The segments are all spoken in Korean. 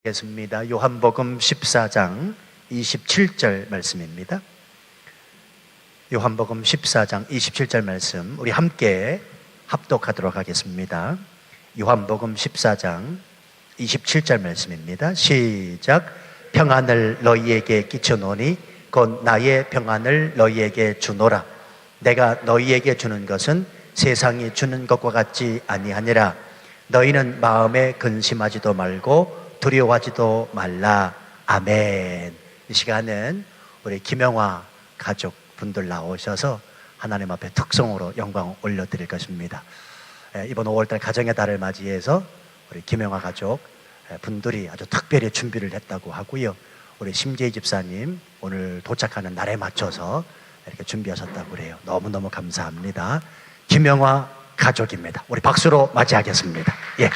겠습니다. 요한복음 14장 27절 말씀입니다. 요한복음 14장 27절 말씀 우리 함께 합독하도록 하겠습니다. 요한복음 14장 27절 말씀입니다. 시작. 평안을 너희에게 끼쳐노니 곧 나의 평안을 너희에게 주노라. 내가 너희에게 주는 것은 세상이 주는 것과 같지 아니하니라. 너희는 마음에 근심하지도 말고 두려워하지도 말라. 아멘. 이 시간은 우리 김영화 가족분들 나오셔서 하나님 앞에 특송으로 영광을 올려드릴 것입니다. 이번 5월달 가정의 달을 맞이해서 우리 김영화 가족 분들이 아주 특별히 준비를 했다고 하고요. 우리 심재희 집사님 오늘 도착하는 날에 맞춰서 이렇게 준비하셨다고 그래요. 너무너무 감사합니다. 김영화 가족입니다. 우리 박수로 맞이하겠습니다. 예.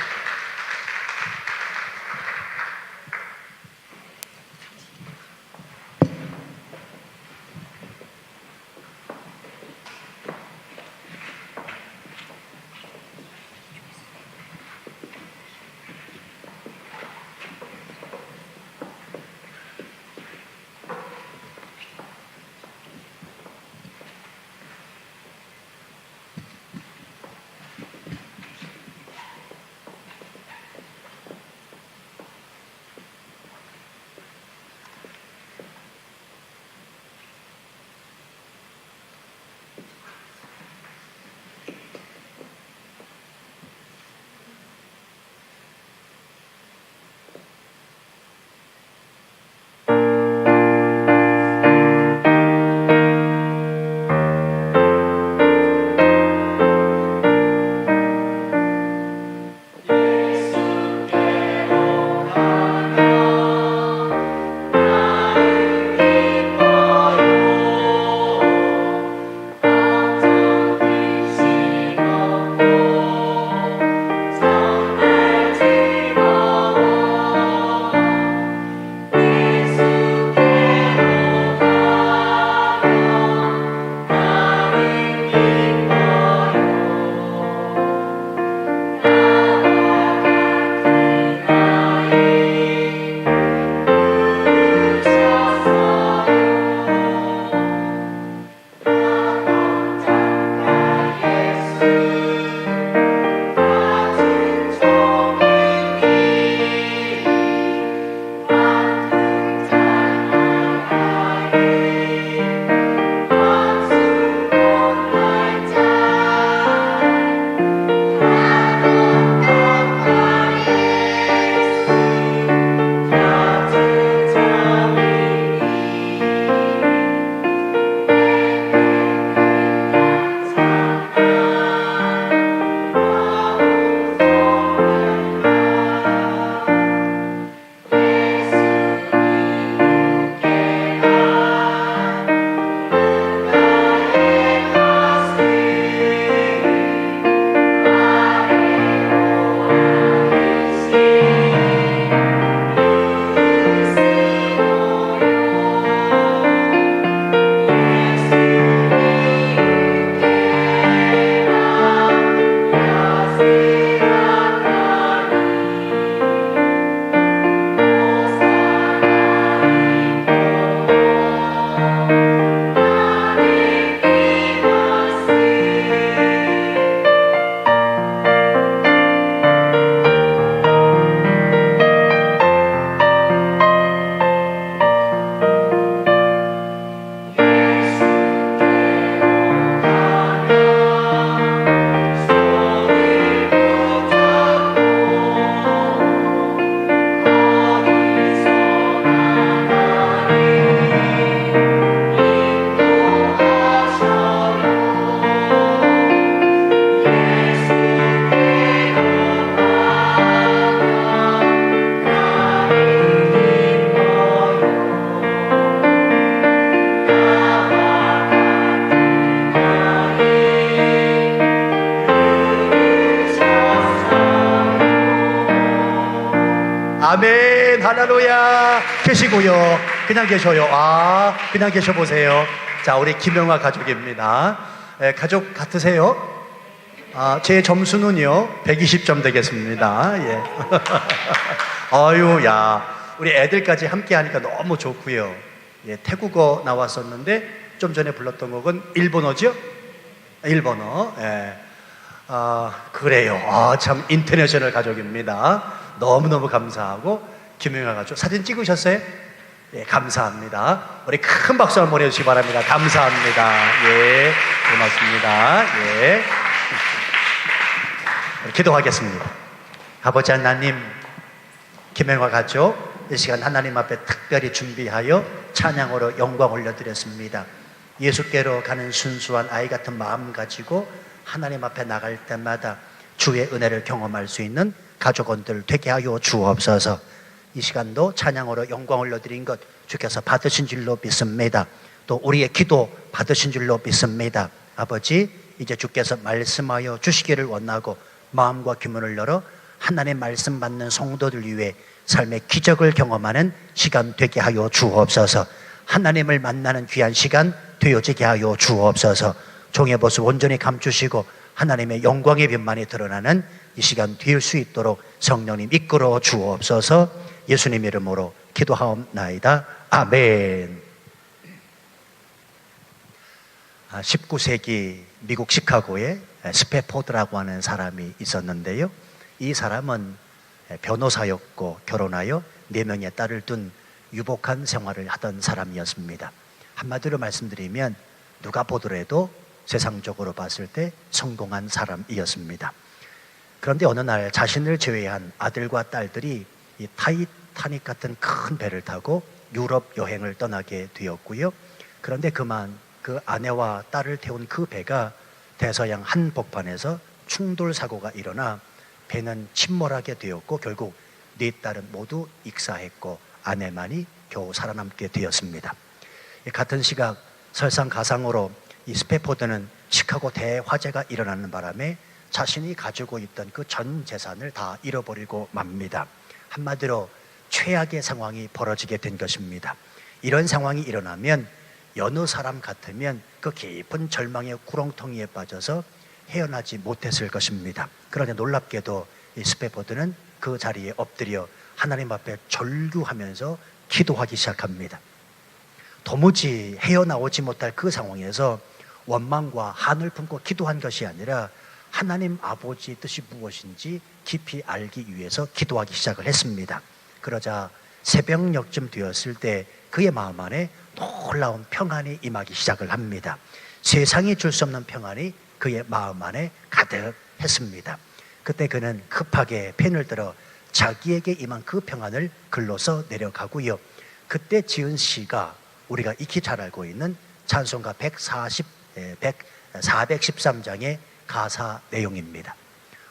아멘. 할렐루야. 계시고요. 그냥 계셔요. 그냥 계셔보세요. 자, 우리 김영화 가족입니다. 가족 같으세요? 제 점수는요 120점 되겠습니다. 예. 아유, 야, 우리 애들까지 함께 하니까 너무 좋고요. 예, 태국어 나왔었는데 좀 전에 불렀던 곡은 일본어죠? 일본어. 예. 그래요. 참 인터내셔널 가족입니다. 너무너무 감사하고. 김영아 가족 사진 찍으셨어요? 예, 감사합니다. 우리 큰 박수 한번 보내주시기 바랍니다. 감사합니다. 예, 고맙습니다. 예. 기도하겠습니다. 아버지 하나님, 김영아 가족 이 시간 하나님 앞에 특별히 준비하여 찬양으로 영광 올려드렸습니다. 예수께로 가는 순수한 아이 같은 마음 가지고 하나님 앞에 나갈 때마다 주의 은혜를 경험할 수 있는 가족원들 되게 하여 주옵소서. 이 시간도 찬양으로 영광 올려드린 것 주께서 받으신 줄로 믿습니다. 또 우리의 기도 받으신 줄로 믿습니다. 아버지, 이제 주께서 말씀하여 주시기를 원하고 마음과 귀문을 열어 하나님의 말씀 받는 성도들 위해 삶의 기적을 경험하는 시간 되게 하여 주옵소서. 하나님을 만나는 귀한 시간 되어지게 하여 주옵소서. 종의 모습 온전히 감추시고 하나님의 영광의 빛만이 드러나는 이 시간 될 수 있도록 성령님 이끌어 주옵소서. 예수님 이름으로 기도하옵나이다. 아멘. 19세기 미국 시카고에 스패포드라고 하는 사람이 있었는데요. 이 사람은 변호사였고 결혼하여 4명의 딸을 둔 유복한 생활을 하던 사람이었습니다. 한마디로 말씀드리면 누가 보더라도 세상적으로 봤을 때 성공한 사람이었습니다. 그런데 어느 날 자신을 제외한 아들과 딸들이 이 타이타닉 같은 큰 배를 타고 유럽 여행을 떠나게 되었고요. 그런데 그만 그 아내와 딸을 태운 그 배가 대서양 한복판에서 충돌 사고가 일어나 배는 침몰하게 되었고 결국 4딸은 모두 익사했고 아내만이 겨우 살아남게 되었습니다. 같은 시각 설상가상으로 이 스패포드는 시카고 대화재가 일어나는 바람에 자신이 가지고 있던 그 전 재산을 다 잃어버리고 맙니다. 한마디로 최악의 상황이 벌어지게 된 것입니다. 이런 상황이 일어나면 여느 사람 같으면 그 깊은 절망의 구렁텅이에 빠져서 헤어나지 못했을 것입니다. 그런데 놀랍게도 이 스패포드는 그 자리에 엎드려 하나님 앞에 절규하면서 기도하기 시작합니다. 도무지 헤어나오지 못할 그 상황에서 원망과 한을 품고 기도한 것이 아니라 하나님 아버지의 뜻이 무엇인지 깊이 알기 위해서 기도하기 시작을 했습니다. 그러자 새벽녘쯤 되었을 때 그의 마음 안에 놀라운 평안이 임하기 시작을 합니다. 세상이 줄 수 없는 평안이 그의 마음 안에 가득했습니다. 그때 그는 급하게 펜을 들어 자기에게 임한 그 평안을 글로 써 내려가고요. 그때 지은 시가 우리가 익히 잘 알고 있는 찬송가 413장의 가사 내용입니다.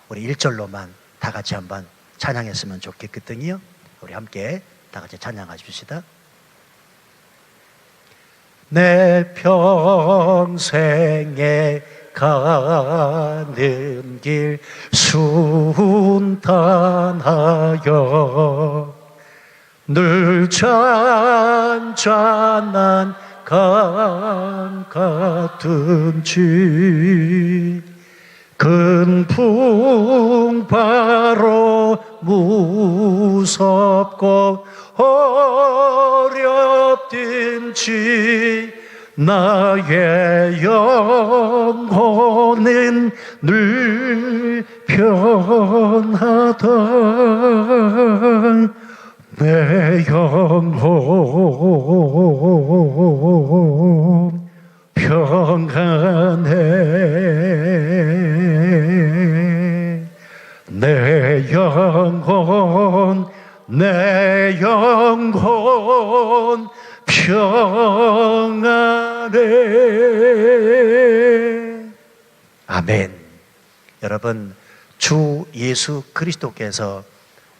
우리 1절로만 다 같이 한번 찬양했으면 좋겠거든요. 우리 함께 다 같이 찬양하십시다. 내 평생에 가는 길 순탄하여 늘 잔잔한 강 같은지 큰 풍파로 무섭고 어렵든지 나의 영혼은 늘 편하다. 내 영혼 평안해. 내 영혼 평안해. 아멘. 여러분, 주 예수 그리스도께서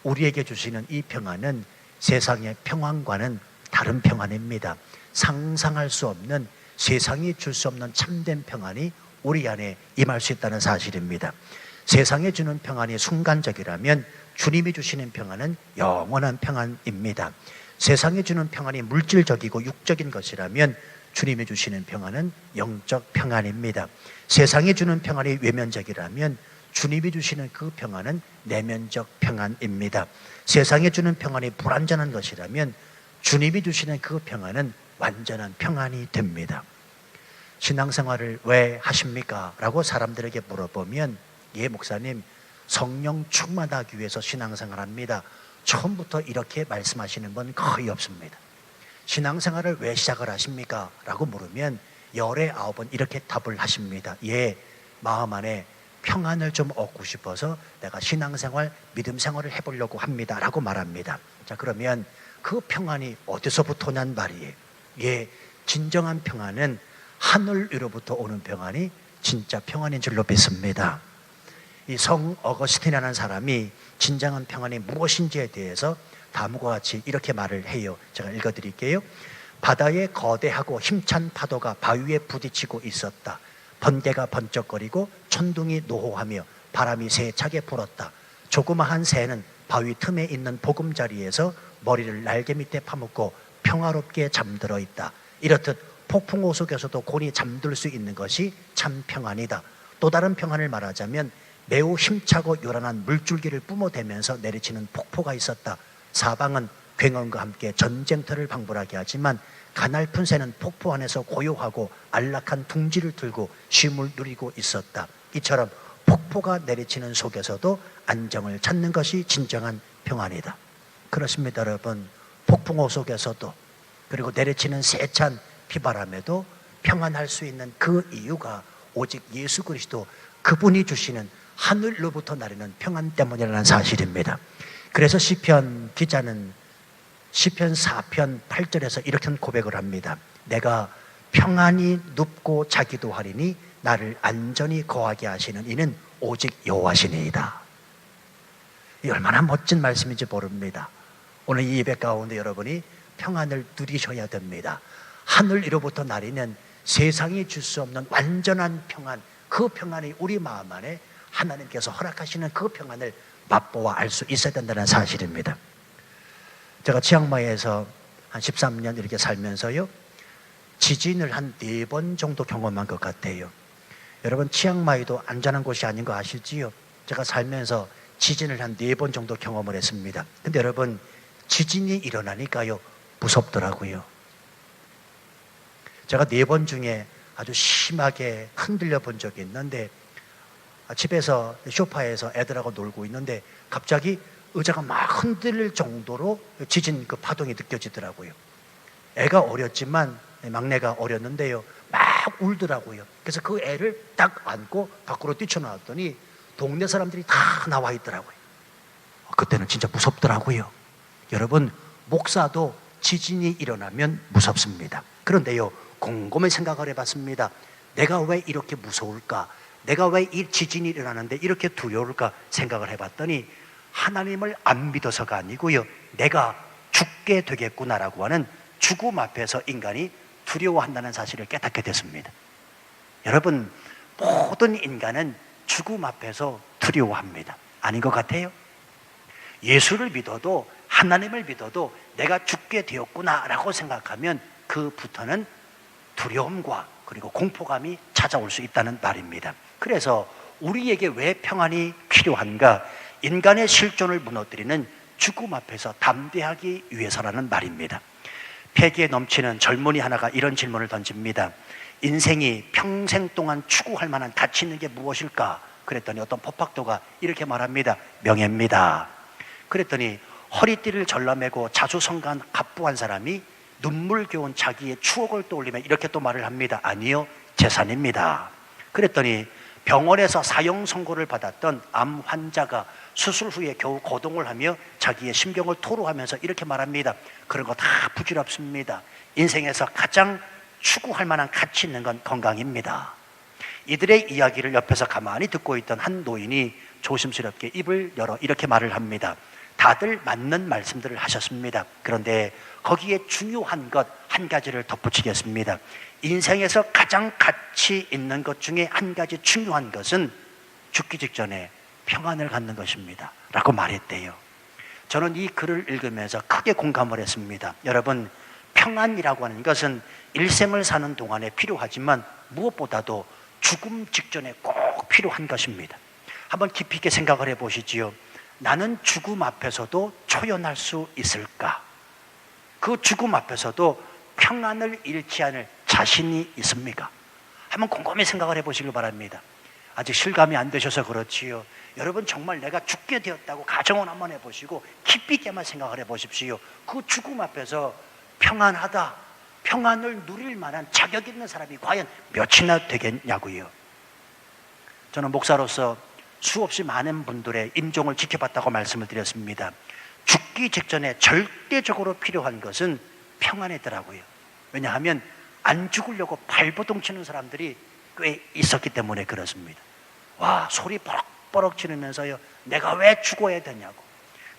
우리에게 주시는 이 평안은 세상의 평안과는 다른 평안입니다. 상상할 수 없는, 세상이 줄 수 없는 참된 평안이 우리 안에 임할 수 있다는 사실입니다. 세상에 주는 평안이 순간적이라면 주님이 주시는 평안은 영원한 평안입니다. 세상에 주는 평안이 물질적이고 육적인 것이라면 주님이 주시는 평안은 영적 평안입니다. 세상이 주는 평안이 외면적이라면 주님이 주시는 그 평안은 내면적 평안입니다. 세상이 주는 평안이 불완전한 것이라면 주님이 주시는 그 평안은 완전한 평안이 됩니다. 신앙생활을 왜 하십니까? 라고 사람들에게 물어보면, 예, 목사님, 성령 충만하기 위해서 신앙생활합니다. 처음부터 이렇게 말씀하시는 분 거의 없습니다. 신앙생활을 왜 시작을 하십니까? 라고 물으면 열에 9번 이렇게 답을 하십니다. 예, 마음 안에 평안을 좀 얻고 싶어서 내가 신앙생활, 믿음생활을 해보려고 합니다 라고 말합니다. 자, 그러면 그 평안이 어디서부터 오냐는 말이에요. 예, 진정한 평안은 하늘 위로부터 오는 평안이 진짜 평안인 줄로 믿습니다. 이 성 어거스틴이라는 사람이 진정한 평안이 무엇인지에 대해서 다음과 같이 이렇게 말을 해요. 제가 읽어드릴게요. 바다에 거대하고 힘찬 파도가 바위에 부딪히고 있었다. 번개가 번쩍거리고 천둥이 노호하며 바람이 세차게 불었다. 조그마한 새는 바위 틈에 있는 보금자리에서 머리를 날개 밑에 파묻고 평화롭게 잠들어 있다. 이렇듯 폭풍우 속에서도 곤히 잠들 수 있는 것이 참 평안이다. 또 다른 평안을 말하자면 매우 힘차고 요란한 물줄기를 뿜어대면서 내리치는 폭포가 있었다. 사방은 굉음과 함께 전쟁터를 방불하게 하지만 가냘픈 새는 폭포 안에서 고요하고 안락한 둥지를 들고 쉼을 누리고 있었다. 이처럼 폭포가 내리치는 속에서도 안정을 찾는 것이 진정한 평안이다. 그렇습니다, 여러분. 폭풍우 속에서도, 그리고 내리치는 세찬 비바람에도 평안할 수 있는 그 이유가 오직 예수 그리스도, 그분이 주시는 하늘로부터 나르는 평안 때문이라는 사실입니다. 그래서 시편 기자는 시편 4편 8절에서 이렇게 고백을 합니다. 내가 평안히 눕고 자기도 하리니 나를 안전히 거하게 하시는 이는 오직 여호와시니이다. 이 얼마나 멋진 말씀인지 모릅니다. 오늘 이 예배 가운데 여러분이 평안을 누리셔야 됩니다. 하늘 위로부터 나리는 세상이 줄 수 없는 완전한 평안, 그 평안이 우리 마음 안에 하나님께서 허락하시는 그 평안을 맛보아 알 수 있어야 된다는 사실입니다. 제가 치앙마이에서 한 13년 이렇게 살면서요, 지진을 한 4번 정도 경험한 것 같아요. 여러분, 치앙마이도 안전한 곳이 아닌 거 아시지요? 제가 살면서 지진을 한 4번 정도 경험을 했습니다. 근데 여러분, 지진이 일어나니까요, 무섭더라고요. 제가 4번 중에 아주 심하게 흔들려 본 적이 있는데, 집에서 소파에서 애들하고 놀고 있는데 갑자기 의자가 막 흔들릴 정도로 지진 그 파동이 느껴지더라고요. 애가 어렸지만, 막내가 어렸는데요, 막 울더라고요. 그래서 그 애를 딱 안고 밖으로 뛰쳐나왔더니 동네 사람들이 다 나와 있더라고요. 그때는 진짜 무섭더라고요. 여러분, 목사도 지진이 일어나면 무섭습니다. 그런데요, 곰곰이 생각을 해봤습니다. 내가 왜 이렇게 무서울까? 내가 왜 이 지진이 일어나는데 이렇게 두려울까 생각을 해봤더니 하나님을 안 믿어서가 아니고요, 내가 죽게 되겠구나라고 하는 죽음 앞에서 인간이 두려워한다는 사실을 깨닫게 됐습니다. 여러분, 모든 인간은 죽음 앞에서 두려워합니다. 아닌 것 같아요? 예수를 믿어도, 하나님을 믿어도 내가 죽게 되었구나라고 생각하면 그부터는 두려움과 그리고 공포감이 찾아올 수 있다는 말입니다. 그래서 우리에게 왜 평안이 필요한가? 인간의 실존을 무너뜨리는 죽음 앞에서 담대하기 위해서라는 말입니다. 패기에 넘치는 젊은이 하나가 이런 질문을 던집니다. 인생이 평생 동안 추구할 만한 가치 있는 게 무엇일까? 그랬더니 어떤 법학도가 이렇게 말합니다. 명예입니다. 그랬더니 허리띠를 절라매고 자수성가한 갑부한 사람이 눈물겨운 자기의 추억을 떠올리며 이렇게 또 말을 합니다. 아니요, 재산입니다. 그랬더니 병원에서 사형 선고를 받았던 암 환자가 수술 후에 겨우 거동을 하며 자기의 심경을 토로하면서 이렇게 말합니다. 그런 거 다 부질없습니다. 인생에서 가장 추구할 만한 가치 있는 건 건강입니다. 이들의 이야기를 옆에서 가만히 듣고 있던 한 노인이 조심스럽게 입을 열어 이렇게 말을 합니다. 다들 맞는 말씀들을 하셨습니다. 그런데 거기에 중요한 것 한 가지를 덧붙이겠습니다. 인생에서 가장 가치 있는 것 중에 한 가지 중요한 것은 죽기 직전에 평안을 갖는 것입니다 라고 말했대요. 저는 이 글을 읽으면서 크게 공감을 했습니다. 여러분, 평안이라고 하는 것은 일생을 사는 동안에 필요하지만 무엇보다도 죽음 직전에 꼭 필요한 것입니다. 한번 깊이 있게 생각을 해보시지요. 나는 죽음 앞에서도 초연할 수 있을까? 그 죽음 앞에서도 평안을 잃지 않을 자신이 있습니까? 한번 곰곰이 생각을 해보시길 바랍니다. 아직 실감이 안 되셔서 그렇지요. 여러분 정말 내가 죽게 되었다고 가정을 한번 해보시고 깊이 있게만 생각을 해보십시오. 그 죽음 앞에서 평안하다, 평안을 누릴 만한 자격 있는 사람이 과연 몇이나 되겠냐고요. 저는 목사로서 수없이 많은 분들의 임종을 지켜봤다고 말씀을 드렸습니다. 죽기 직전에 절대적으로 필요한 것은 평안이더라고요. 왜냐하면 안 죽으려고 발버둥 치는 사람들이 꽤 있었기 때문에 그렇습니다. 와, 소리 버럭버럭 지르면서요, 내가 왜 죽어야 되냐고.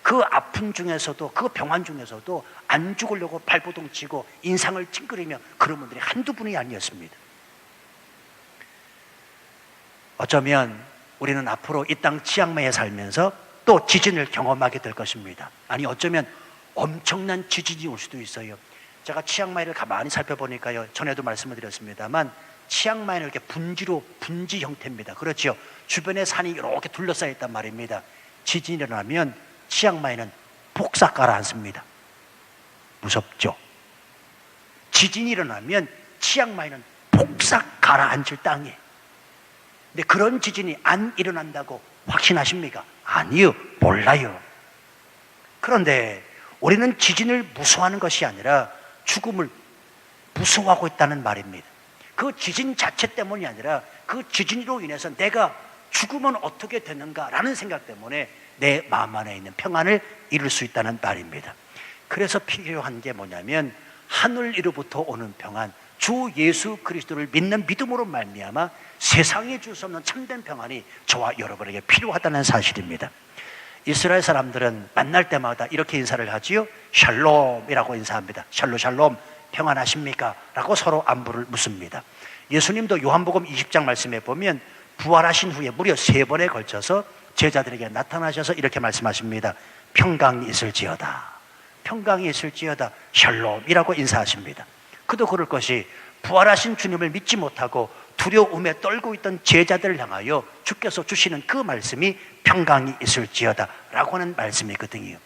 그 아픔 중에서도, 그 병환 중에서도 안 죽으려고 발버둥 치고 인상을 찡그리며 그런 분들이 한두 분이 아니었습니다. 어쩌면 우리는 앞으로 이 땅 치앙마이에 살면서 또 지진을 경험하게 될 것입니다. 아니, 어쩌면 엄청난 지진이 올 수도 있어요. 제가 치앙마이를 가만히 살펴보니까요, 전에도 말씀을 드렸습니다만 치앙마이는 이렇게 분지 형태입니다. 그렇죠? 주변에 산이 이렇게 둘러싸여 있단 말입니다. 지진이 일어나면 치앙마이는 폭삭 가라앉습니다. 무섭죠? 지진이 일어나면 치앙마이는 폭삭 가라앉을 땅이에요. 근데 그런 지진이 안 일어난다고 확신하십니까? 아니요, 몰라요. 그런데 우리는 지진을 무서워하는 것이 아니라 죽음을 무서워하고 있다는 말입니다. 그 지진 자체 때문이 아니라 그 지진으로 인해서 내가 죽으면 어떻게 되는가라는 생각 때문에 내 마음 안에 있는 평안을 이룰 수 있다는 말입니다. 그래서 필요한 게 뭐냐면 하늘 위로부터 오는 평안, 주 예수 그리스도를 믿는 믿음으로 말미암아 세상에 줄 수 없는 참된 평안이 저와 여러분에게 필요하다는 사실입니다. 이스라엘 사람들은 만날 때마다 이렇게 인사를 하지요. 샬롬이라고 인사합니다. 샬롬, 평안하십니까? 라고 서로 안부를 묻습니다. 예수님도 요한복음 20장 말씀에 보면 부활하신 후에 무려 3번에 걸쳐서 제자들에게 나타나셔서 이렇게 말씀하십니다. 평강이 있을지어다. 평강이 있을지어다. 샬롬이라고 인사하십니다. 그도 그럴 것이 부활하신 주님을 믿지 못하고 두려움에 떨고 있던 제자들을 향하여 주께서 주시는 그 말씀이 평강이 있을지어다 라고 하는 말씀이거든요.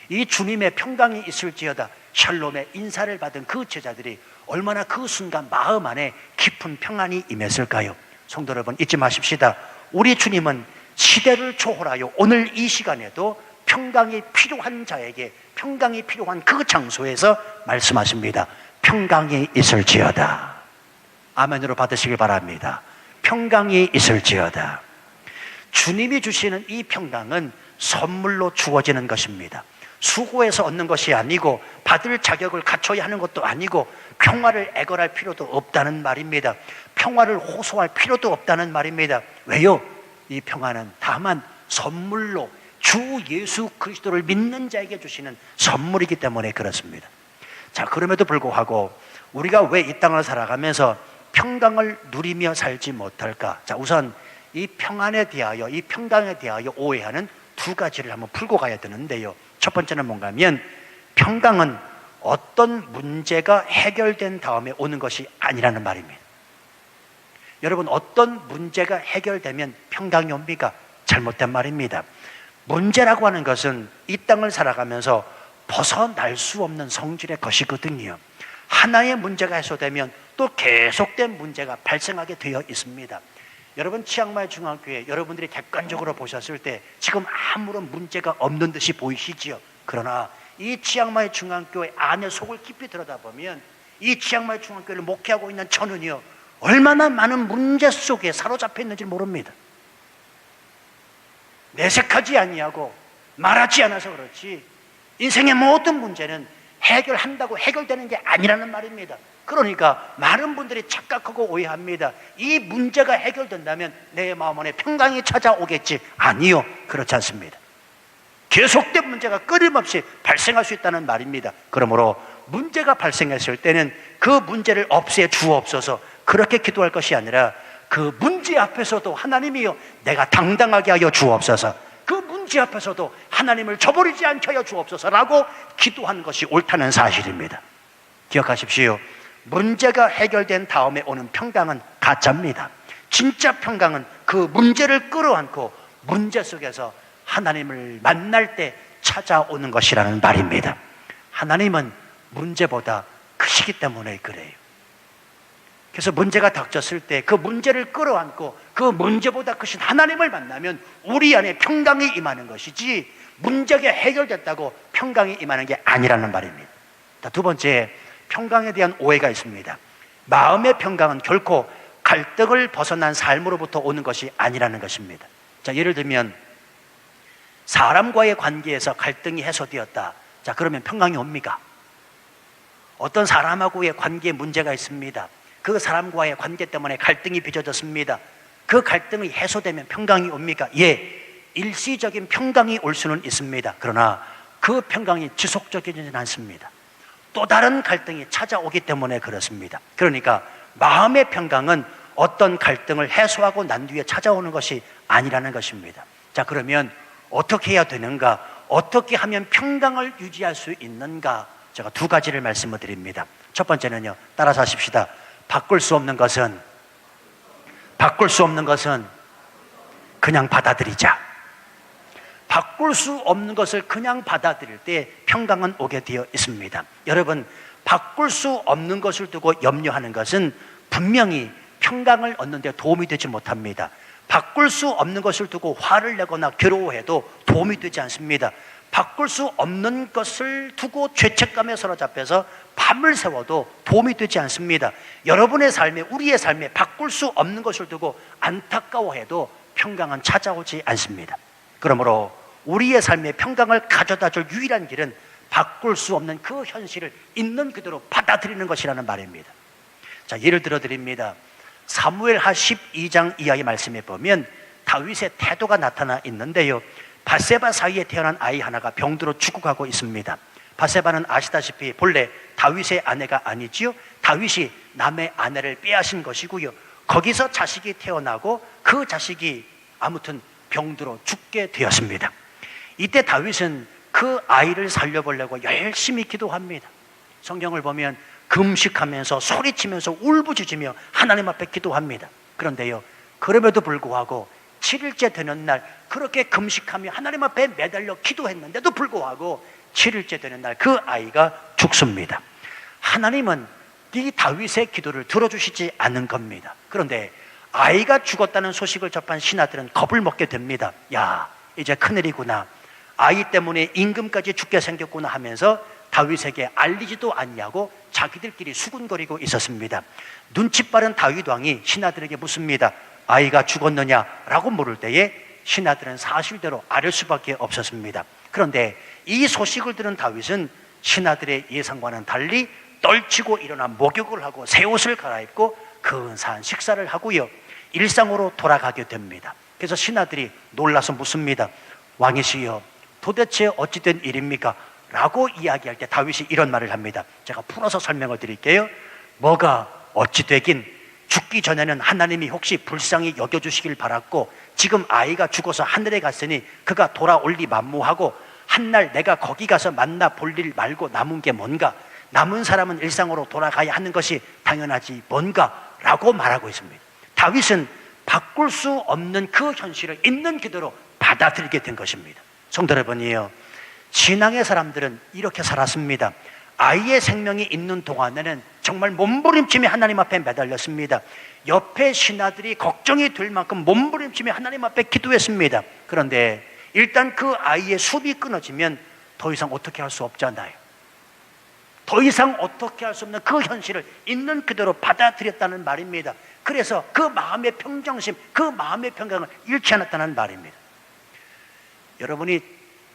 이 주님의 평강이 있을지어다 샬롬의 인사를 받은 그 제자들이 얼마나 그 순간 마음 안에 깊은 평안이 임했을까요? 성도 여러분, 잊지 마십시다. 우리 주님은 시대를 초월하여 오늘 이 시간에도 평강이 필요한 자에게 평강이 필요한 그 장소에서 말씀하십니다. 평강이 있을지어다. 아멘으로 받으시길 바랍니다. 평강이 있을지어다. 주님이 주시는 이 평강은 선물로 주어지는 것입니다. 수고해서 얻는 것이 아니고 받을 자격을 갖춰야 하는 것도 아니고 평화를 애걸할 필요도 없다는 말입니다. 평화를 호소할 필요도 없다는 말입니다. 왜요? 이 평화는 다만 선물로 주 예수 그리스도를 믿는 자에게 주시는 선물이기 때문에 그렇습니다. 자, 그럼에도 불구하고 우리가 왜 이 땅을 살아가면서 평강을 누리며 살지 못할까? 자, 우선 이 평안에 대하여, 이 평강에 대하여 오해하는 두 가지를 한번 풀고 가야 되는데요. 첫 번째는 뭔가 하면 평강은 어떤 문제가 해결된 다음에 오는 것이 아니라는 말입니다. 여러분, 어떤 문제가 해결되면 평강이 옵니까? 잘못된 말입니다. 문제라고 하는 것은 이 땅을 살아가면서 벗어날 수 없는 성질의 것이거든요. 하나의 문제가 해소되면 또 계속된 문제가 발생하게 되어 있습니다. 여러분, 치앙마이 중앙교회 여러분들이 객관적으로 보셨을 때 지금 아무런 문제가 없는 듯이 보이시지요. 그러나 이 치앙마이 중앙교회 안에 속을 깊이 들여다보면 이 치앙마이 중앙교회를 목회하고 있는 저는요, 얼마나 많은 문제 속에 사로잡혀 있는지 모릅니다. 내색하지 아니하고 말하지 않아서 그렇지 인생의 모든 문제는 해결한다고 해결되는 게 아니라는 말입니다. 그러니까 많은 분들이 착각하고 오해합니다. 이 문제가 해결된다면 내 마음 안에 평강이 찾아오겠지. 아니요, 그렇지 않습니다. 계속된 문제가 끊임없이 발생할 수 있다는 말입니다. 그러므로 문제가 발생했을 때는 그 문제를 없애 주옵소서 그렇게 기도할 것이 아니라 그 문제 앞에서도 하나님이여 내가 당당하게 하여 주옵소서, 그 문제 앞에서도 하나님을 저버리지 않게 하여 주옵소서라고 기도하는 것이 옳다는 사실입니다. 기억하십시오. 문제가 해결된 다음에 오는 평강은 가짜입니다. 진짜 평강은 그 문제를 끌어안고 문제 속에서 하나님을 만날 때 찾아오는 것이라는 말입니다. 하나님은 문제보다 크시기 때문에 그래요. 그래서 문제가 닥쳤을 때 그 문제를 끌어안고 그 문제보다 크신 하나님을 만나면 우리 안에 평강이 임하는 것이지, 문제가 해결됐다고 평강이 임하는 게 아니라는 말입니다. 두 번째, 평강에 대한 오해가 있습니다. 마음의 평강은 결코 갈등을 벗어난 삶으로부터 오는 것이 아니라는 것입니다. 자, 예를 들면 사람과의 관계에서 갈등이 해소되었다. 자, 그러면 평강이 옵니까? 어떤 사람하고의 관계에 문제가 있습니다. 그 사람과의 관계 때문에 갈등이 빚어졌습니다. 그 갈등이 해소되면 평강이 옵니까? 예, 일시적인 평강이 올 수는 있습니다. 그러나 그 평강이 지속적이지는 않습니다. 또 다른 갈등이 찾아오기 때문에 그렇습니다. 그러니까 마음의 평강은 어떤 갈등을 해소하고 난 뒤에 찾아오는 것이 아니라는 것입니다. 자, 그러면 어떻게 해야 되는가? 어떻게 하면 평강을 유지할 수 있는가? 제가 두 가지를 말씀을 드립니다. 첫 번째는요, 따라서 하십시다. 바꿀 수 없는 것은 그냥 받아들이자. 바꿀 수 없는 것을 그냥 받아들일 때 평강은 오게 되어 있습니다. 여러분, 바꿀 수 없는 것을 두고 염려하는 것은 분명히 평강을 얻는 데 도움이 되지 못합니다. 바꿀 수 없는 것을 두고 화를 내거나 괴로워해도 도움이 되지 않습니다. 바꿀 수 없는 것을 두고 죄책감에 사로잡혀서 밤을 새워도 도움이 되지 않습니다. 여러분의 삶에, 우리의 삶에 바꿀 수 없는 것을 두고 안타까워해도 평강은 찾아오지 않습니다. 그러므로 우리의 삶에 평강을 가져다 줄 유일한 길은 바꿀 수 없는 그 현실을 있는 그대로 받아들이는 것이라는 말입니다. 자, 예를 들어 드립니다. 사무엘하 12장 이하의 말씀에 보면 다윗의 태도가 나타나 있는데요, 밧세바 사이에 태어난 아이 하나가 병들어 죽어가고 있습니다. 밧세바는 아시다시피 본래 다윗의 아내가 아니지요. 다윗이 남의 아내를 빼앗은 것이고요, 거기서 자식이 태어나고 그 자식이 아무튼 병들어 죽게 되었습니다. 이때 다윗은 그 아이를 살려보려고 열심히 기도합니다. 성경을 보면 금식하면서 소리치면서 울부짖으며 하나님 앞에 기도합니다. 그런데요, 그럼에도 불구하고 7일째 되는 날 그렇게 금식하며 하나님 앞에 매달려 기도했는데도 불구하고 7일째 되는 날 그 아이가 죽습니다. 하나님은 이 다윗의 기도를 들어주시지 않은 겁니다. 그런데 아이가 죽었다는 소식을 접한 신하들은 겁을 먹게 됩니다. 야, 이제 큰일이구나. 아이 때문에 임금까지 죽게 생겼구나 하면서 다윗에게 알리지도 않냐고 자기들끼리 수군거리고 있었습니다. 눈치 빠른 다윗 왕이 신하들에게 묻습니다. 아이가 죽었느냐라고 물을 때에 신하들은 사실대로 알 수밖에 없었습니다. 그런데 이 소식을 들은 다윗은 신하들의 예상과는 달리 떨치고 일어나 목욕을 하고 새 옷을 갈아입고 근사한 식사를 하고요, 일상으로 돌아가게 됩니다. 그래서 신하들이 놀라서 묻습니다. 왕이시여, 도대체 어찌된 일입니까? 라고 이야기할 때 다윗이 이런 말을 합니다. 제가 풀어서 설명을 드릴게요. 뭐가 어찌 되긴, 죽기 전에는 하나님이 혹시 불쌍히 여겨주시길 바랐고 지금 아이가 죽어서 하늘에 갔으니 그가 돌아올리 만무하고 한날 내가 거기 가서 만나 볼 일 말고 남은 게 뭔가, 남은 사람은 일상으로 돌아가야 하는 것이 당연하지 뭔가 라고 말하고 있습니다. 다윗은 바꿀 수 없는 그 현실을 있는 그대로 받아들이게 된 것입니다. 성도 여러분이요, 신앙의 사람들은 이렇게 살았습니다. 아이의 생명이 있는 동안에는 정말 몸부림치며 하나님 앞에 매달렸습니다. 옆에 신하들이 걱정이 될 만큼 몸부림치며 하나님 앞에 기도했습니다. 그런데 일단 그 아이의 숨이 끊어지면 더 이상 어떻게 할 수 없잖아요. 더 이상 어떻게 할 수 없는 그 현실을 있는 그대로 받아들였다는 말입니다. 그래서 그 마음의 평정심, 그 마음의 평강을 잃지 않았다는 말입니다. 여러분이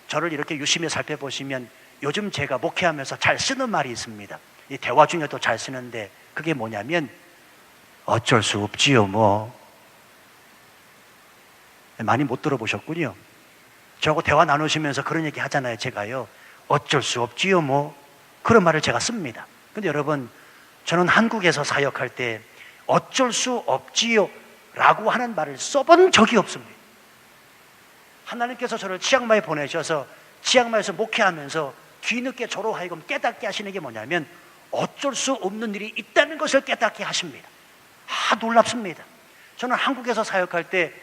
저를 이렇게 유심히 살펴보시면 요즘 제가 목회하면서 잘 쓰는 말이 있습니다. 이 대화 중에도 잘 쓰는데 그게 뭐냐면 어쩔 수 없지요 뭐. 많이 못 들어보셨군요. 저하고 대화 나누시면서 그런 얘기 하잖아요. 제가요, 어쩔 수 없지요 뭐, 그런 말을 제가 씁니다. 근데 여러분, 저는 한국에서 사역할 때 어쩔 수 없지요 라고 하는 말을 써본 적이 없습니다. 하나님께서 저를 치앙마이에 보내셔서 치앙마이에서 목회하면서 뒤늦게 저로 하여금 깨닫게 하시는 게 뭐냐면 어쩔 수 없는 일이 있다는 것을 깨닫게 하십니다. 놀랍습니다. 저는 한국에서 사역할 때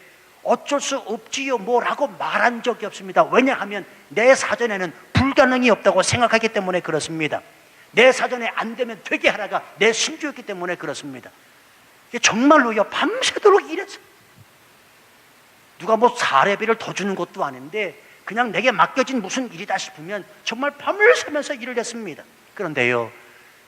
어쩔 수 없지요 뭐라고 말한 적이 없습니다. 왜냐하면 내 사전에는 불가능이 없다고 생각하기 때문에 그렇습니다. 내 사전에 안 되면 되게 하라가 내 신조였기 때문에 그렇습니다. 정말로요, 밤새도록 일했어요. 누가 뭐 사례비를 더 주는 것도 아닌데 그냥 내게 맡겨진 무슨 일이다 싶으면 정말 밤을 새면서 일을 했습니다. 그런데요,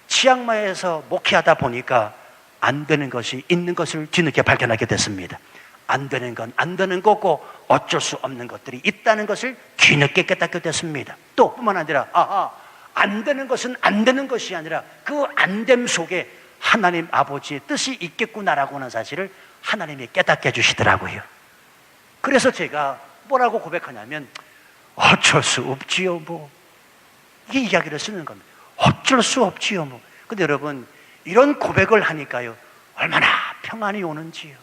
치앙마이에서 목회하다 보니까 안 되는 것이 있는 것을 뒤늦게 발견하게 됐습니다. 안 되는 건 안 되는 거고 어쩔 수 없는 것들이 있다는 것을 뒤늦게 깨닫게 됐습니다. 또 뿐만 아니라 안 되는 것은 안 되는 것이 아니라 그 안됨 속에 하나님 아버지의 뜻이 있겠구나라고 하는 사실을 하나님이 깨닫게 해주시더라고요. 그래서 제가 뭐라고 고백하냐면 어쩔 수 없지요 뭐, 이 이야기를 쓰는 겁니다. 어쩔 수 없지요 뭐. 근데 여러분, 이런 고백을 하니까요 얼마나 평안이 오는지요.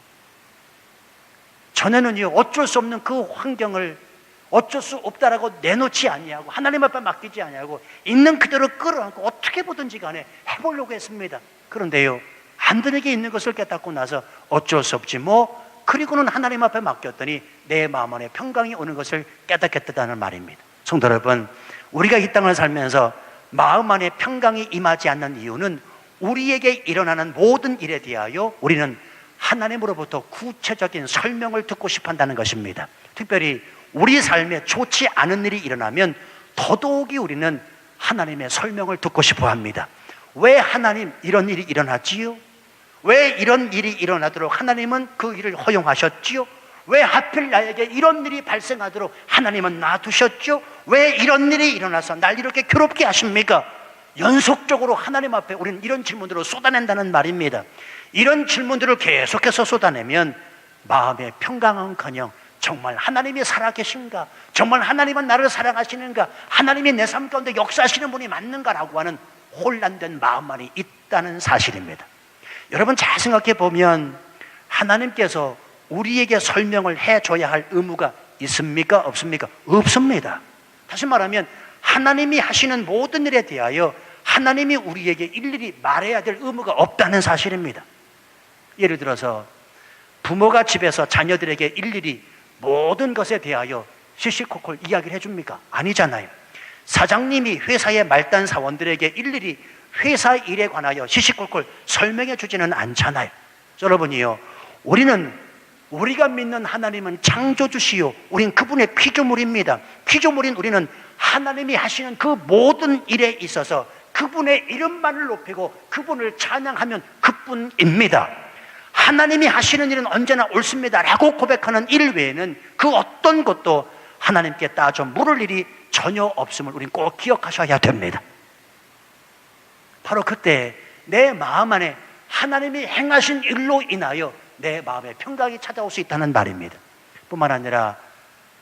전에는요 어쩔 수 없는 그 환경을 어쩔 수 없다라고 내놓지 아니하고 하나님 앞에 맡기지 아니하고 있는 그대로 끌어안고 어떻게 보든지 간에 해보려고 했습니다. 그런데요, 안 되는 게 있는 것을 깨닫고 나서 어쩔 수 없지 뭐, 그리고는 하나님 앞에 맡겼더니 내 마음 안에 평강이 오는 것을 깨닫겠다는 말입니다. 성도 여러분, 우리가 이 땅을 살면서 마음 안에 평강이 임하지 않는 이유는 우리에게 일어나는 모든 일에 대하여 우리는 하나님으로부터 구체적인 설명을 듣고 싶어 한다는 것입니다. 특별히 우리 삶에 좋지 않은 일이 일어나면 더더욱이 우리는 하나님의 설명을 듣고 싶어 합니다. 왜 하나님 이런 일이 일어났지요? 왜 이런 일이 일어나도록 하나님은 그 일을 허용하셨지요? 왜 하필 나에게 이런 일이 발생하도록 하나님은 놔두셨죠? 왜 이런 일이 일어나서 날 이렇게 괴롭게 하십니까? 연속적으로 하나님 앞에 우리는 이런 질문들을 쏟아낸다는 말입니다. 이런 질문들을 계속해서 쏟아내면 마음의 평강은커녕 정말 하나님이 살아계신가? 정말 하나님은 나를 사랑하시는가? 하나님이 내 삶 가운데 역사하시는 분이 맞는가라고 하는 혼란된 마음만이 있다는 사실입니다. 여러분, 잘 생각해 보면 하나님께서 우리에게 설명을 해줘야 할 의무가 있습니까? 없습니까? 없습니다. 다시 말하면 하나님이 하시는 모든 일에 대하여 하나님이 우리에게 일일이 말해야 될 의무가 없다는 사실입니다. 예를 들어서 부모가 집에서 자녀들에게 일일이 모든 것에 대하여 시시콜콜 이야기를 해줍니까? 아니잖아요. 사장님이 회사의 말단 사원들에게 일일이 회사 일에 관하여 시시콜콜 설명해 주지는 않잖아요. 여러분이요, 우리가 믿는 하나님은 창조주시요, 우린 그분의 피조물입니다. 피조물인 우리는 하나님이 하시는 그 모든 일에 있어서 그분의 이름만을 높이고 그분을 찬양하면 그뿐입니다. 하나님이 하시는 일은 언제나 옳습니다 라고 고백하는 일 외에는 그 어떤 것도 하나님께 따져 물을 일이 전혀 없음을 우린 꼭 기억하셔야 됩니다. 바로 그때 내 마음 안에 하나님이 행하신 일로 인하여 내 마음에 평강이 찾아올 수 있다는 말입니다. 뿐만 아니라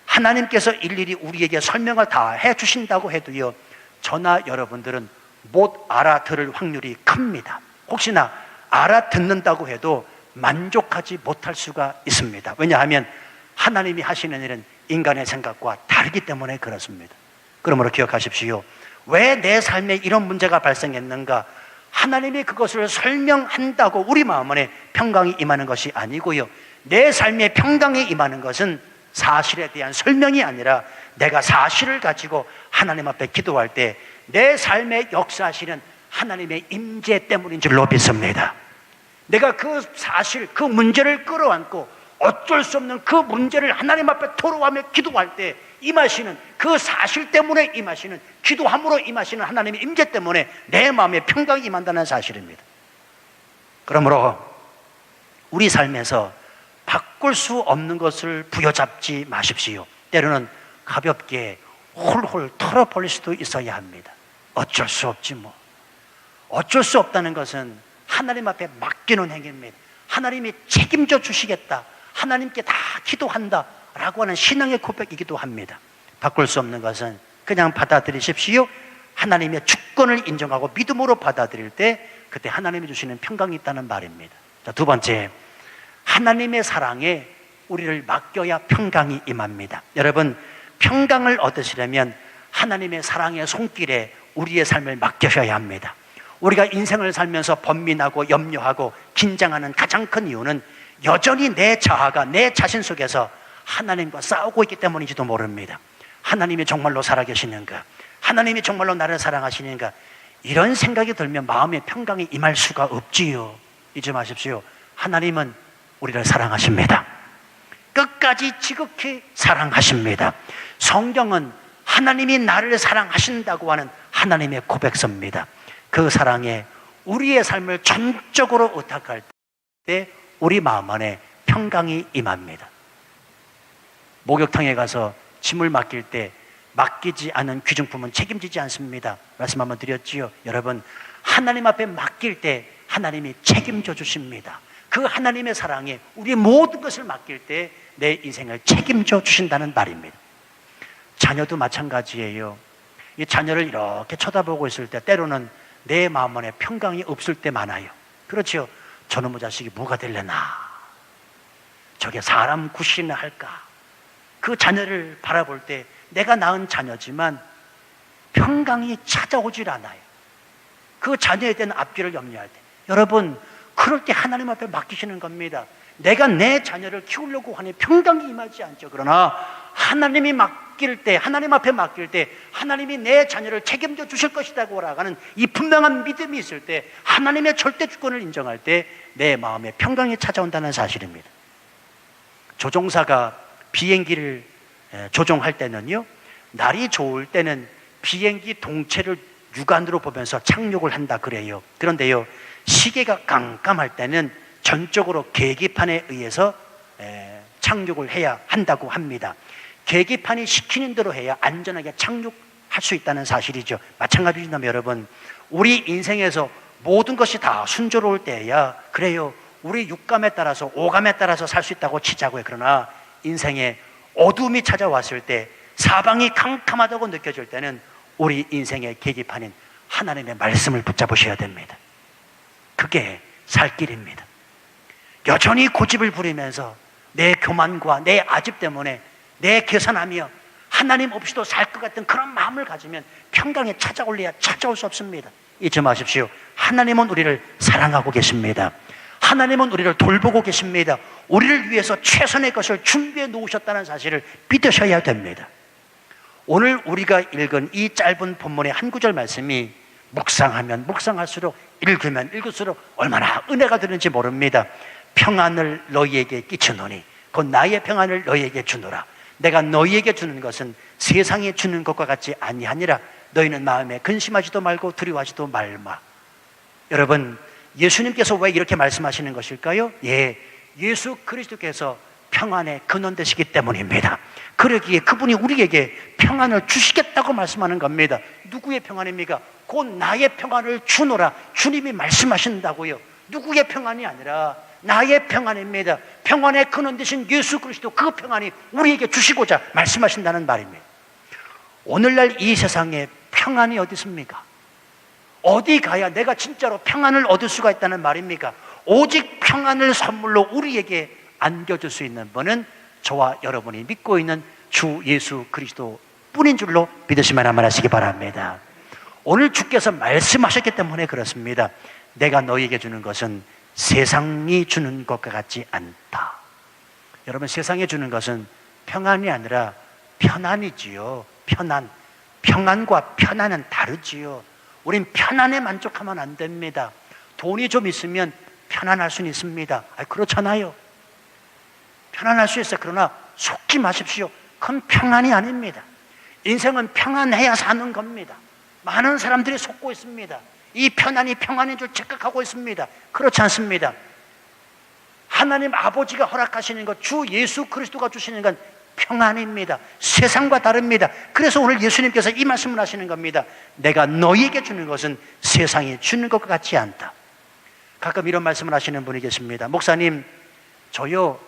하나님께서 일일이 우리에게 설명을 다 해주신다고 해도요, 저나 여러분들은 못 알아들을 확률이 큽니다. 혹시나 알아듣는다고 해도 만족하지 못할 수가 있습니다. 왜냐하면 하나님이 하시는 일은 인간의 생각과 다르기 때문에 그렇습니다. 그러므로 기억하십시오. 왜 내 삶에 이런 문제가 발생했는가? 하나님이 그것을 설명한다고 우리 마음 안에 평강이 임하는 것이 아니고요, 내 삶에 평강이 임하는 것은 사실에 대한 설명이 아니라 내가 사실을 가지고 하나님 앞에 기도할 때 내 삶에 역사하시는 하나님의 임재 때문인 줄로 믿습니다. 내가 그 사실, 그 문제를 끌어안고 어쩔 수 없는 그 문제를 하나님 앞에 토로하며 기도할 때 임하시는, 그 사실 때문에 임하시는, 기도함으로 임하시는 하나님의 임재 때문에 내 마음에 평강이 임한다는 사실입니다. 그러므로 우리 삶에서 바꿀 수 없는 것을 부여잡지 마십시오. 때로는 가볍게 홀홀 털어버릴 수도 있어야 합니다. 어쩔 수 없지 뭐. 어쩔 수 없다는 것은 하나님 앞에 맡기는 행위입니다. 하나님이 책임져 주시겠다, 하나님께 다 기도한다 라고 하는 신앙의 고백이기도 합니다. 바꿀 수 없는 것은 그냥 받아들이십시오. 하나님의 주권을 인정하고 믿음으로 받아들일 때 그때 하나님이 주시는 평강이 있다는 말입니다. 자, 두 번째, 하나님의 사랑에 우리를 맡겨야 평강이 임합니다. 여러분, 평강을 얻으시려면 하나님의 사랑의 손길에 우리의 삶을 맡겨셔야 합니다. 우리가 인생을 살면서 번민하고 염려하고 긴장하는 가장 큰 이유는 여전히 내 자아가 내 자신 속에서 하나님과 싸우고 있기 때문인지도 모릅니다. 하나님이 정말로 살아계시는가? 하나님이 정말로 나를 사랑하시는가? 이런 생각이 들면 마음의 평강이 임할 수가 없지요. 잊지 마십시오. 하나님은 우리를 사랑하십니다. 끝까지 지극히 사랑하십니다. 성경은 하나님이 나를 사랑하신다고 하는 하나님의 고백서입니다. 그 사랑에 우리의 삶을 전적으로 의탁할 때 우리 마음 안에 평강이 임합니다. 목욕탕에 가서 짐을 맡길 때 맡기지 않은 귀중품은 책임지지 않습니다. 말씀 한번 드렸지요. 여러분, 하나님 앞에 맡길 때 하나님이 책임져 주십니다. 그 하나님의 사랑에 우리 모든 것을 맡길 때 내 인생을 책임져 주신다는 말입니다. 자녀도 마찬가지예요. 이 자녀를 이렇게 쳐다보고 있을 때 때로는 내 마음 안에 평강이 없을 때 많아요. 그렇죠? 저놈의 자식이 뭐가 될래나, 저게 사람 굿이나 할까. 그 자녀를 바라볼 때 내가 낳은 자녀지만 평강이 찾아오질 않아요. 그 자녀에 대한 앞길을 염려할 때, 여러분, 그럴 때 하나님 앞에 맡기시는 겁니다. 내가 내 자녀를 키우려고 하니 평강이 임하지 않죠. 그러나 하나님이 맡길 때, 하나님 앞에 맡길 때 하나님이 내 자녀를 책임져 주실 것이라고 하는 이 분명한 믿음이 있을 때, 하나님의 절대 주권을 인정할 때 내 마음에 평강이 찾아온다는 사실입니다. 조종사가 비행기를 조종할 때는요, 날이 좋을 때는 비행기 동체를 육안으로 보면서 착륙을 한다 그래요. 그런데요, 시계가 깜깜할 때는 전적으로 계기판에 의해서 착륙을 해야 한다고 합니다. 계기판이 시키는 대로 해야 안전하게 착륙할 수 있다는 사실이죠. 마찬가지입니다. 여러분, 우리 인생에서 모든 것이 다 순조로울 때야 그래요, 우리 육감에 따라서 오감에 따라서 살 수 있다고 치자고요. 그러나 인생에 어둠이 찾아왔을 때, 사방이 캄캄하다고 느껴질 때는 우리 인생의 계기판인 하나님의 말씀을 붙잡으셔야 됩니다. 그게 살 길입니다. 여전히 고집을 부리면서 내 교만과 내 아집 때문에 내 계산하며 하나님 없이도 살 것 같은 그런 마음을 가지면 평강이 찾아올래야 찾아올 수 없습니다. 잊지 마십시오. 하나님은 우리를 사랑하고 계십니다. 하나님은 우리를 돌보고 계십니다. 우리를 위해서 최선의 것을 준비해 놓으셨다는 사실을 믿으셔야 됩니다. 오늘 우리가 읽은 이 짧은 본문의 한 구절 말씀이 묵상하면 묵상할수록, 읽으면 읽을수록 얼마나 은혜가 되는지 모릅니다. 평안을 너희에게 끼치노니 곧 나의 평안을 너희에게 주노라. 내가 너희에게 주는 것은 세상에 주는 것과 같지 아니하니라. 너희는 마음에 근심하지도 말고 두려워하지도 말마. 여러분, 예수님께서 왜 이렇게 말씀하시는 것일까요? 예수 그리스도께서 평안의 근원 되시기 때문입니다. 그러기에 그분이 우리에게 평안을 주시겠다고 말씀하는 겁니다. 누구의 평안입니까? 곧 나의 평안을 주노라. 주님이 말씀하신다고요. 누구의 평안이 아니라 나의 평안입니다. 평안의 근원 되신 예수 그리스도, 그 평안이 우리에게 주시고자 말씀하신다는 말입니다. 오늘날 이 세상에 평안이 어디 있습니까? 어디 가야 내가 진짜로 평안을 얻을 수가 있다는 말입니까? 오직 평안을 선물로 우리에게 안겨줄 수 있는 분은 저와 여러분이 믿고 있는 주 예수 그리스도 뿐인 줄로 믿으시면 한번 하시기 바랍니다. 오늘 주께서 말씀하셨기 때문에 그렇습니다. 내가 너희에게 주는 것은 세상이 주는 것과 같지 않다. 여러분, 세상에 주는 것은 평안이 아니라 편안이지요. 편안. 평안과 편안은 다르지요. 우린 편안에 만족하면 안 됩니다. 돈이 좀 있으면 편안할 수는 있습니다. 그렇잖아요. 편안할 수 있어요. 그러나 속지 마십시오. 그건 평안이 아닙니다. 인생은 평안해야 사는 겁니다. 많은 사람들이 속고 있습니다. 이 편안이 평안인 줄 착각하고 있습니다. 그렇지 않습니다. 하나님 아버지가 허락하시는 것, 주 예수 그리스도가 주시는 건 평안입니다. 세상과 다릅니다. 그래서 오늘 예수님께서 이 말씀을 하시는 겁니다. 내가 너희에게 주는 것은 세상이 주는 것과 같지 않다. 가끔 이런 말씀을 하시는 분이 계십니다. 목사님, 저요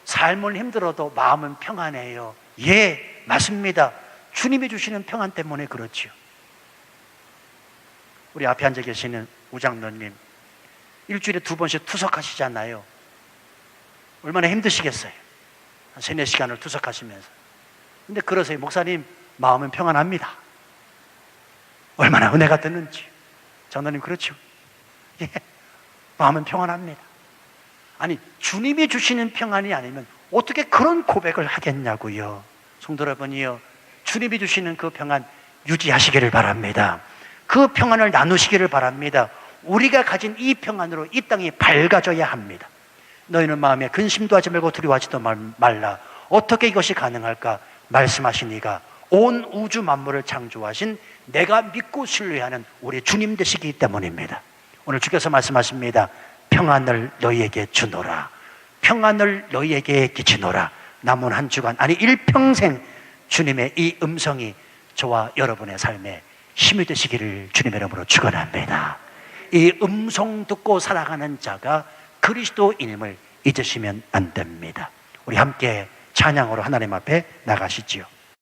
삶은 힘들어도 마음은 평안해요. 예, 맞습니다. 주님이 주시는 평안 때문에 그렇지요. 우리 앞에 앉아 계시는 우장로님, 일주일에 2번씩 투석하시잖아요. 얼마나 힘드시겠어요. 한 3-4시간을 투석하시면서. 근데 그러세요. 목사님, 마음은 평안합니다. 얼마나 은혜가 되는지. 장로님 그렇죠. 예, 마음은 평안합니다. 아니 주님이 주시는 평안이 아니면 어떻게 그런 고백을 하겠냐고요. 성도 여러분이요, 주님이 주시는 그 평안 유지하시기를 바랍니다. 그 평안을 나누시기를 바랍니다. 우리가 가진 이 평안으로 이 땅이 밝아져야 합니다. 너희는 마음에 근심도 하지 말고 두려워하지도 말라. 어떻게 이것이 가능할까? 말씀하시니가 온 우주 만물을 창조하신 내가 믿고 신뢰하는 우리 주님 되시기 때문입니다. 오늘 주께서 말씀하십니다. 평안을 너희에게 주노라. 평안을 너희에게 끼치노라. 남은 한 주간, 아니 일평생 주님의 이 음성이 저와 여러분의 삶에 힘이 되시기를 주님의 이름으로 축원합니다. 이 음성 듣고 살아가는 자가 그리스도인임을 잊으시면 안 됩니다. 우리 함께 찬양으로 하나님 앞에 나가시지요.